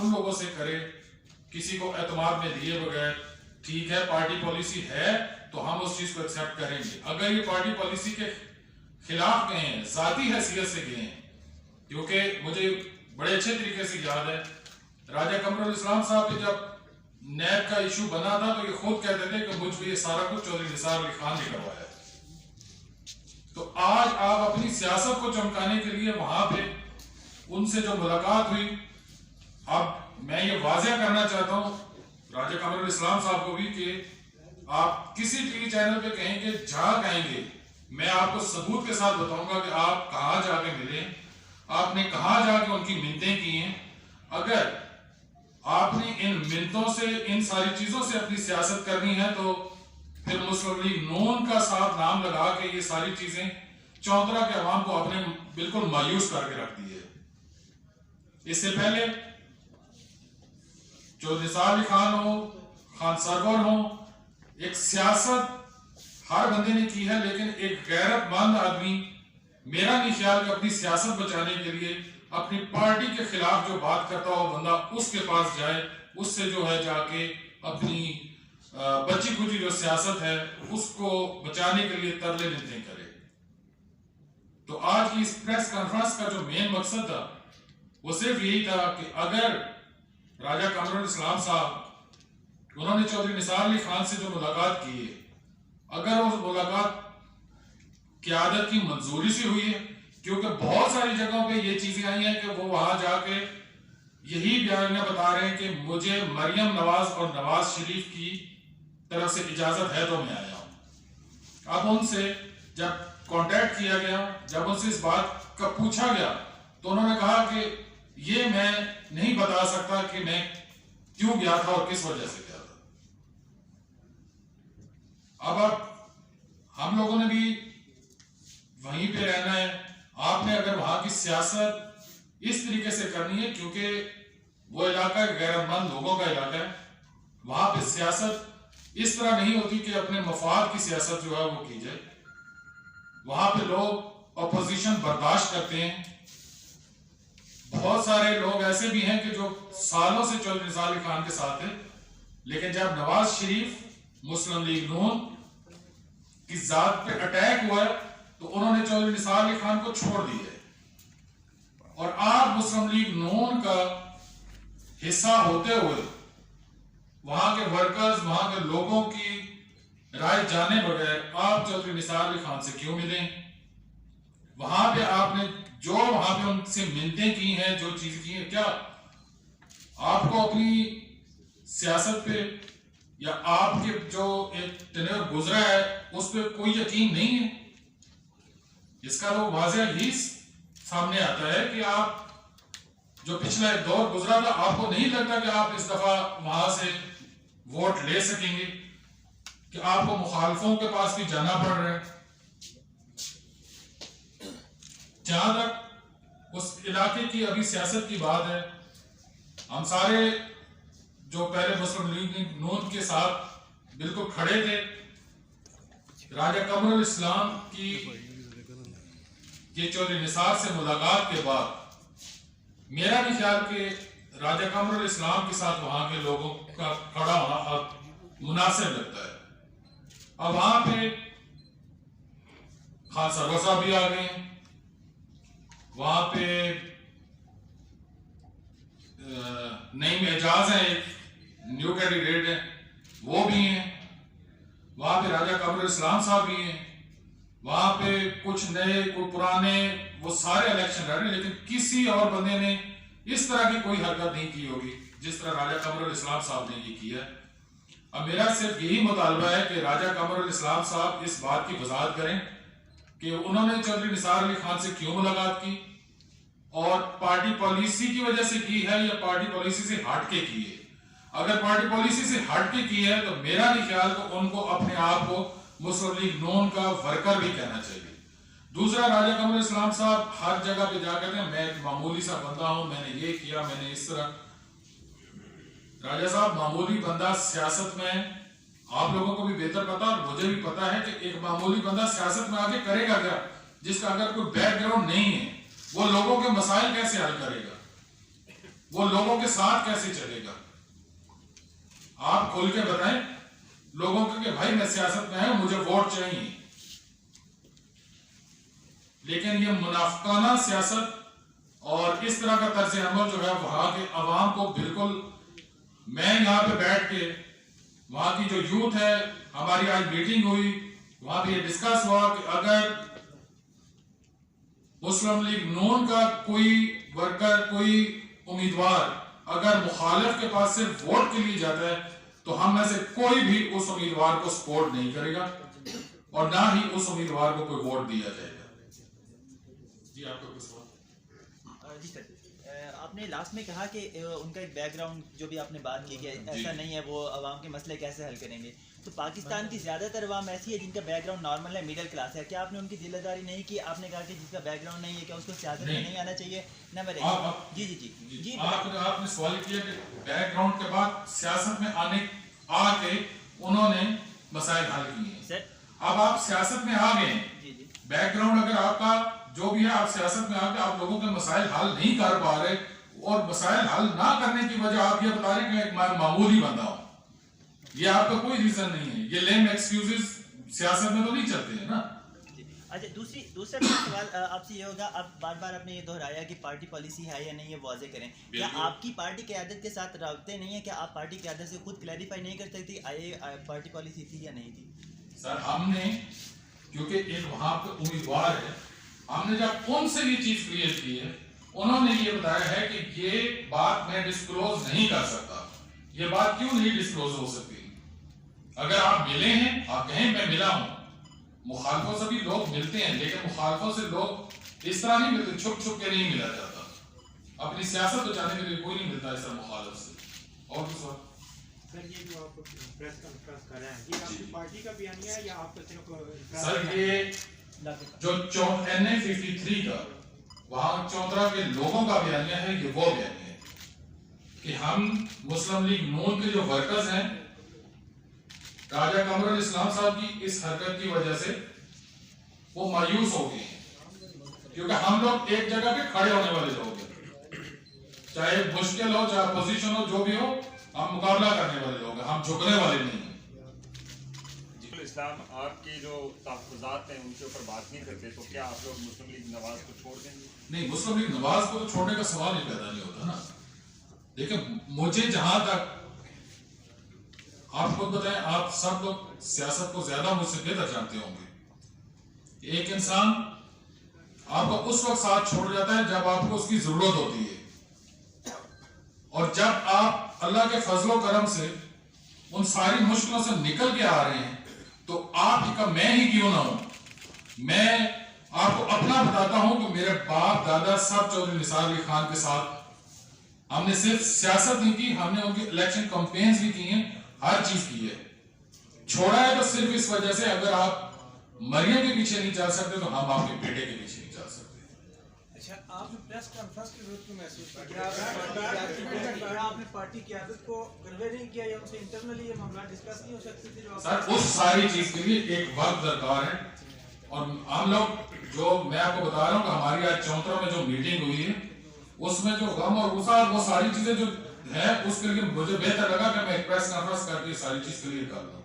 ان لوگوں سے کرے کسی کو اعتماد میں لیے بغیر. ٹھیک ہے پارٹی پالیسی ہے تو ہم اس چیز کو ایکسیپٹ کریں گے. اگر یہ پارٹی پالیسی کے خلاف گئے ہیں، ذاتی حیثیت سے گئے ہیں، کیونکہ مجھے بڑے اچھے طریقے سے یاد ہے راجہ قمر الاسلام صاحب پہ جب نیب کا ایشو بنا تھا تو یہ خود کہتے تھے کہ مجھ پہ یہ سارا کچھ چودھری نثار علی خان نے کروایا ہے. تو آج آپ اپنی سیاست کو چمکانے کے لیے وہاں پہ ان سے جو ملاقات ہوئی، اب میں یہ واضح کرنا چاہتا ہوں راجہ قمر الاسلام صاحب کو بھی کہ آپ کسی ٹی وی چینل پہ کہیں گے، جہاں کہیں گے، میں آپ کو ثبوت کے ساتھ بتاؤں گا کہ آپ کہاں جا کے ملے، آپ نے کہاں جا کے ان کی منتیں کی ہیں. اگر آپ نے ان منتوں سے، ان ساری چیزوں سے اپنی سیاست کرنی ہے تو پھر مسلم لیگ نون کا ساتھ نام لگا کے یہ ساری چیزیں چوترا کے عوام کو اپنے بالکل مایوس کر کے رکھ دی ہے. اس سے پہلے جو نثار علی خان ہو، خان سرور ہو، ایک سیاست ہر بندے نے کی ہے، لیکن ایک غیرت مند آدمی میرا نہیں خیال کہ اپنی سیاست بچانے کے لیے اپنی پارٹی کے خلاف جو بات کرتا ہو بندہ اس کے پاس جائے، اس سے جو ہے جا کے اپنی بچی کچی جو سیاست ہے اس کو بچانے کے لیے ترلے منتیں کرے. تو آج کی اس پریس کانفرنس کا جو مین مقصد تھا وہ صرف یہی تھا کہ اگر راجہ قمر الاسلام صاحب انہوں نے چودھری نثار علی خان سے جو ملاقات کی ہے، اگر وہ ملاقات قیادت کی منظوری سے ہوئی ہے، کیونکہ بہت ساری جگہوں پہ یہ چیزیں آئی ہیں کہ وہ وہاں جا کے یہی بیانیہ بتا رہے ہیں کہ مجھے مریم نواز اور نواز شریف کی طرف سے اجازت ہے تو میں آیا ہوں. اب ان سے جب کانٹیکٹ کیا گیا، جب ان سے اس بات کا پوچھا گیا تو انہوں نے کہا کہ یہ میں نہیں بتا سکتا کہ میں کیوں گیا تھا اور کس وجہ سے گیا تھا. اب ہم لوگوں نے بھی وہیں پہ رہنا ہے. آپ نے اگر وہاں کی سیاست اس طریقے سے کرنی ہے، کیونکہ وہ علاقہ غیرت مند لوگوں کا علاقہ ہے، وہاں پہ سیاست اس طرح نہیں ہوتی کہ اپنے مفاد کی سیاست جو ہے وہ کی جائے. وہاں پہ لوگ اپوزیشن برداشت کرتے ہیں. بہت سارے لوگ ایسے بھی ہیں کہ جو سالوں سے چودھری نثار علی خان کے ساتھ ہیں، لیکن جب نواز شریف مسلم لیگ نون کی ذات پہ اٹیک ہوا ہے تو انہوں نے چودھری نثار علی خان کو چھوڑ دیا ہے. اور آپ مسلم لیگ نون کا حصہ ہوتے ہوئے وہاں کے ورکرز، وہاں کے لوگوں کی رائے جانے بغیر آپ چودھری نثار علی خان سے کیوں ملیں؟ وہاں پہ آپ نے جو وہاں پہ ان سے منتیں کی ہیں، جو چیز کی ہیں، کیا آپ کو اپنی سیاست پہ یا آپ کے جو ایک ٹینیور گزرا ہے اس پہ کوئی یقین نہیں ہے؟ اس کا تو واضح ہی سامنے آتا ہے کہ آپ جو پچھلا ایک دور گزرا تھا، آپ کو نہیں لگتا کہ آپ اس دفعہ وہاں سے ووٹ لے سکیں گے، کہ آپ کو مخالفوں کے پاس بھی جانا پڑ رہا ہے. جہاں تک اس علاقے کی ابھی سیاست کی بات ہے، ہم سارے جو پہلے مسلم لیگ نون کے ساتھ بالکل کھڑے تھے، راجہ قمر الاسلام کی یہ چودھری نثار سے ملاقات کے بعد میرا بھی خیال کہ راجہ قمر الاسلام کے ساتھ وہاں کے لوگوں کا کھڑا ہونا اب مناسب لگتا ہے. اب وہاں پہ خان سرور صاحب بھی آ گئے ہیں، وہاں پہ نعیم اعجاز ہیں، ایک نیو کینڈیڈیٹ ہیں، وہ بھی ہیں. وہاں پہ راجہ قمر الاسلام صاحب بھی ہیں. وہاں پہ کچھ نئے کچھ پرانے، وہ سارے الیکشن لڑ رہے ہیں، لیکن کسی اور بندے نے اس طرح کی کوئی حرکت نہیں کی ہوگی جس طرح راجہ قمر الاسلام صاحب نے یہ کیا. اب میرا صرف یہی مطالبہ ہے کہ راجہ قمر الاسلام صاحب اس بات کی وضاحت کریں کہ انہوں نے چودھری نثار علی خان سے کیوں ملاقات کی، اور پارٹی پالیسی کی وجہ سے کی ہے یا پارٹی پالیسی سے ہٹ کے کی ہے. اگر پارٹی پالیسی سے ہٹ کے کی ہے تو میرا نہیں خیال کہ ان کو اپنے آپ کو مسلم لیگ نون کا ورکر بھی کہنا چاہیے. دوسرا، راجہ قمر الاسلام صاحب ہر جگہ پہ جا کر میں ایک معمولی سا بندہ ہوں، میں نے یہ کیا، میں نے اس طرح. راجہ صاحب، معمولی بندہ سیاست میں آپ لوگوں کو بھی بہتر پتا اور مجھے بھی پتا ہے کہ ایک معمولی بندہ سیاست میں آگے کرے گا کیا، جس کا اگر کوئی بیک گراؤنڈ نہیں ہے، وہ لوگوں کے مسائل کیسے حل کرے گا؟ وہ لوگوں کے ساتھ کیسے چلے گا؟ آپ کھول کے بتائیں لوگوں کو کہ بھائی میں سیاست میں ہوں، مجھے ووٹ چاہیے. لیکن یہ منافقانہ سیاست اور اس طرح کا طرز عمل جو ہے وہاں کے عوام کو بالکل، میں یہاں پہ بیٹھ کے وہاں کی جو یوتھ ہے، ہماری آج میٹنگ ہوئی، وہاں پہ یہ ڈسکس ہوا کہ اگر مسلم لیگ نون کا کوئی ورکر، کوئی امیدوار اگر مخالف کے پاس صرف ووٹ کے لیے جاتا ہے تو ہم میں سے کوئی بھی اس امیدوار کو سپورٹ نہیں کرے گا اور نہ ہی اس امیدوار کو کوئی ووٹ دیا جائے گا. جی آپ کو کچھ سوال؟ جی سر، آپ نے لاسٹ میں کہا کہ ان کا ایک بیک گراؤنڈ جو بھی آپ نے بات کی کہ ایسا نہیں ہے وہ عوام کے مسئلے کیسے حل کریں گے. تو پاکستان کی زیادہ تر عوام ایسی ہے جن کا بیک گراؤنڈ نارمل ہے، میڈل کلاس ہے. کیا آپ نے ان کی ذمہ داری نہیں کی؟ آپ نے کہا کہ جس کا بیک گراؤنڈ نہیں ہے کیا اس کو سیاست میں نہیں آنا چاہیے؟ نمبر ایک. جی جی جی جی آپ نے سوال کیا کہ بیک گراؤنڈ کے بعد سیاست میں آ کے انہوں نے مسائل حل کیے ہیں. سر اب آپ سیاست میں آ گئے ہیں، جی جی بیک گراؤنڈ اگر آپ کا جو بھی ہے، آپ سیاست میں آ کے آپ لوگوں کے مسائل حل نہیں کر پا رہے اور مسائل حل نہ کرنے کی وجہ آپ یہ بتا رہے ہیں کہ میں معمولی بندہ ہوں، یہ آپ کا کوئی ریزن نہیں ہے. یہ لیم ایکسکیوزز سیاست میں تو نہیں چلتے ہیں نا. اچھا، دوسرا سوال آپ سے یہ ہوگا، آپ بار بار آپ نے یہ دہرایا کہ پارٹی پالیسی ہے یا نہیں یہ واضح کریں. کیا آپ کی پارٹی قیادت کے ساتھ رابطے نہیں ہیں؟ کیا آپ پارٹی قیادت سے خود کلیریفائی نہیں کر سکتی پارٹی پالیسی تھی یا نہیں تھی؟ سر ہم نے کیونکہ ایک وہاں پہ امیدوار ہے، ہم نے جب ان سے یہ چیز کلیئر کی ہے، انہوں نے یہ بتایا ہے کہ یہ بات میں ڈسکلوز نہیں کر سکتا. یہ بات کیوں نہیں ڈسکلوز ہو سکتی؟ اگر آپ ملے ہیں، آپ کہیں میں ملا ہوں. مخالفوں سے بھی لوگ ملتے ہیں لیکن مخالفوں سے لوگ اس طرح نہیں ملتے، چھپ چھپ کے نہیں ملا جاتا. اپنی سیاست بچانے کے لیے کوئی نہیں ملتا اس طرح مخالف سے. اور کچھ بات؟ سر یہ جو آپ پریس کانفرنس کر رہے ہیں یہ آپ کی پارٹی کا بیانیہ ہے یا آپ کا صرف؟ سر یہ جو NA53 کا وہاں چوترا کے لوگوں کا بیانیہ ہے، یہ وہ بیانیہ ہے کہ ہم مسلم لیگ نون کے جو ورکرز ہیں، راجہ قمر الاسلام صاحب کی اس حرکت کی وجہ سے وہ مایوس ہو گئے ہیں، کیونکہ ہم لوگ ایک جگہ پہ کھڑے ہونے والے لوگ ہیں. چاہے مشکل ہو، چاہے پوزیشن ہو، جو بھی ہو، ہم مقابلہ کرنے والے لوگ ہیں، ہم جھکنے والے نہیں ہیں. اسلام آپ کے جو تحفظات ہیں ان کے اوپر بات نہیں کرتے تو کیا آپ لوگ مسلم لیگ نواز کو چھوڑ دیں گے؟ نہیں، مسلم لیگ نواز کو تو چھوڑنے کا سوال ہی پیدا نہیں ہوتا نا. دیکھیں مجھے جہاں تک، آپ خود بتائیں، آپ سب لوگ سیاست کو زیادہ مجھ سے بہتر جانتے ہوں گے. ایک انسان آپ کو اس وقت ساتھ چھوڑ جاتا ہے جب آپ کو اس کی ضرورت ہوتی ہے، اور جب آپ اللہ کے فضل و کرم سے ان ساری مشکلوں سے نکل کے آ رہے ہیں تو آپ ہی کا میں ہی کیوں نہ ہوں. میں آپ کو اپنا بتاتا ہوں کہ میرے باپ دادا سب چودھری نثار علی خان کے ساتھ ہم نے صرف سیاست نہیں کی، ہم نے ان کی الیکشن کمپینز بھی کی ہیں، ہر چیز کی ہے. چھوڑا ہے تو صرف اس وجہ سے اگر آپ مریم کے پیچھے نہیں چل سکتے تو ہم آپ کے بیٹے کے پیچھے نہیں چل سکتے. اچھا، آپ نے پریس کانفرنس کی ضرورت کو محسوس کیا؟ آپ نے پارٹی قیادت کو کنوے نہیں کیا یا ان سے انٹرنلی یہ معاملہ ڈسکس نہیں ہو سکتے تھے؟ سر اس ساری چیز کے لیے ایک وقت درکار ہے، اور ہم لوگ جو میں آپ کو بتا رہا ہوں کہ ہماری آج چونترا میں جو میٹنگ ہوئی ہے اس میں جو غم اور غصہ وہ ساری چیزیں جو ہے اس کے لیے مجھے بہتر لگا کہ میں ایک پریس کانفرنس کر کے ساری چیز کلیئر کر دوں.